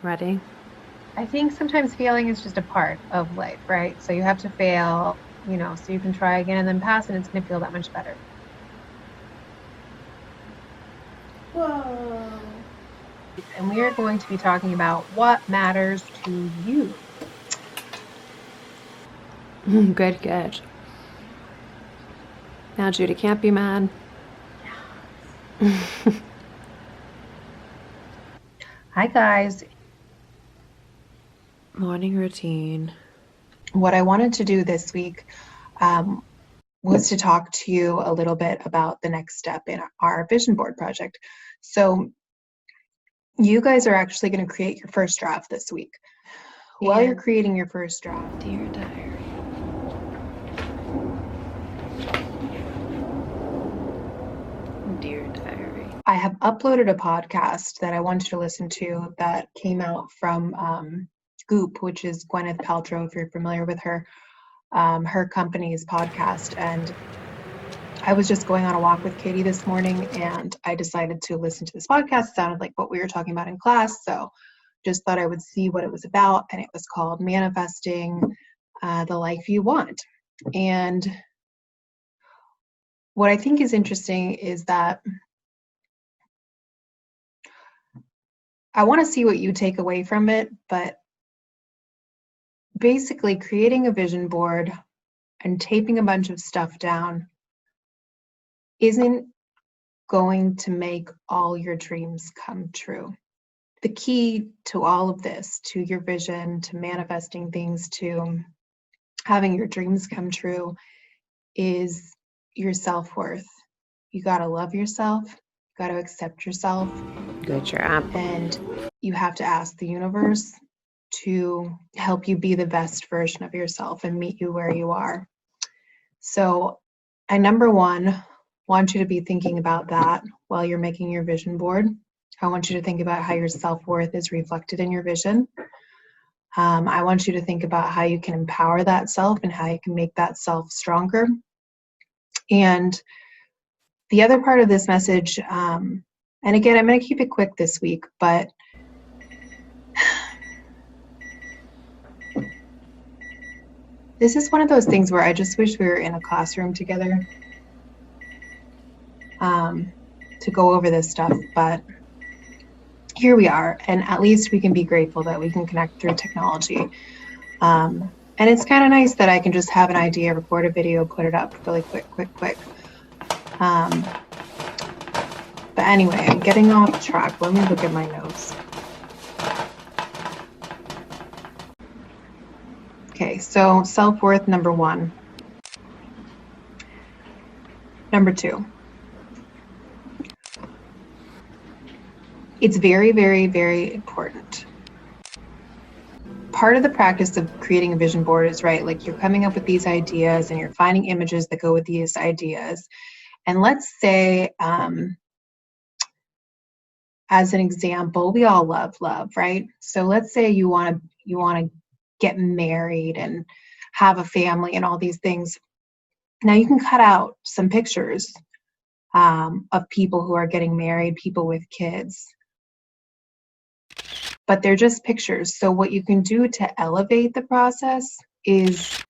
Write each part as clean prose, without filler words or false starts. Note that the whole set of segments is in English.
Ready? I think sometimes failing is just a part of life, right? So you have to fail, so you can try again and then pass, and it's going to feel that much better. Whoa. And we are going to be talking about what matters to you. Good. Now Judy can't be mad. Hi, guys. Morning routine. What I wanted to do this week was to talk to you a little bit about the next step in our vision board project. So you guys are actually going to create your first draft this week. While you're creating your first draft, Dear diary. Dear diary. I have uploaded a podcast that I want you to listen to that came out from Goop, which is Gwyneth Paltrow, if you're familiar with her company's podcast. And I was just going on a walk with Katie this morning, and I decided to listen to this podcast. It sounded like what we were talking about in class, so just thought I would see what it was about. And it was called Manifesting the Life You Want. And what I think is interesting is that I want to see what you take away from it, but basically creating a vision board and taping a bunch of stuff down isn't going to make all your dreams come true. The key to all of this, to your vision, to manifesting things, to having your dreams come true, is your self-worth. You got to love yourself, you got to accept yourself. Good job. And you have to ask the universe to help you be the best version of yourself and meet you where you are. So I, number one, want you to be thinking about that while you're making your vision board. I want you to think about how your self-worth is reflected in your vision. I want you to think about how you can empower that self and how you can make that self stronger. And the other part of this message, and again, I'm going to keep it quick this week, but this is one of those things where I just wish we were in a classroom together to go over this stuff, but here we are, and at least we can be grateful that we can connect through technology. And it's kind of nice that I can just have an idea, record a video, put it up really quick. But anyway, I'm getting off track. Let me look at my notes. Okay, so self-worth, number one. Number two. It's very, very, very important. Part of the practice of creating a vision board is, right, like you're coming up with these ideas and you're finding images that go with these ideas. And let's say, as an example, we all love, right? So let's say you want to get married and have a family and all these things. Now you can cut out some pictures of people who are getting married, people with kids, but they're just pictures. So what you can do to elevate the process is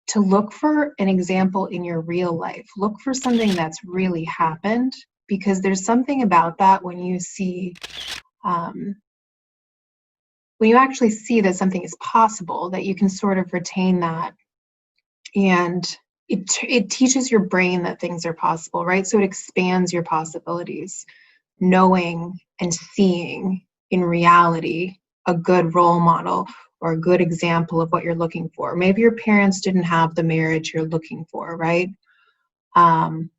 to look for an example in your real life. Look for something that's really happened, because there's something about that when you see, when you actually see that something is possible, that you can sort of retain that, and it teaches your brain that things are possible, right? So it expands your possibilities, knowing and seeing in reality a good role model or a good example of what you're looking for. Maybe your parents didn't have the marriage you're looking for, right? Or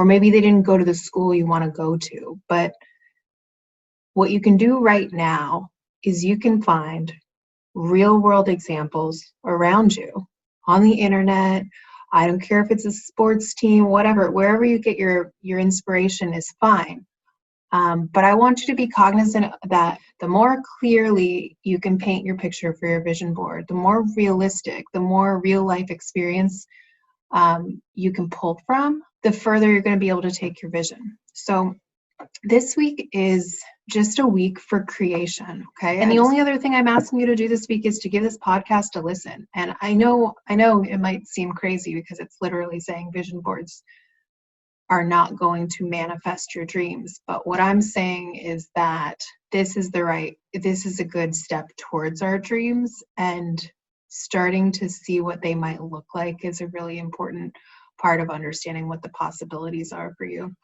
maybe they didn't go to the school you want to go to. But what you can do right now is you can find real world examples around you on the internet. I don't care if it's a sports team, whatever, wherever you get your inspiration is fine. But I want you to be cognizant that the more clearly you can paint your picture for your vision board, the more realistic, the more real life experience you can pull from, the further you're going to be able to take your vision. So this week is just a week for creation, okay? And the only other thing I'm asking you to do this week is to give this podcast a listen. And I know it might seem crazy because it's literally saying vision boards are not going to manifest your dreams. But what I'm saying is that this is a good step towards our dreams, and starting to see what they might look like is a really important part of understanding what the possibilities are for you.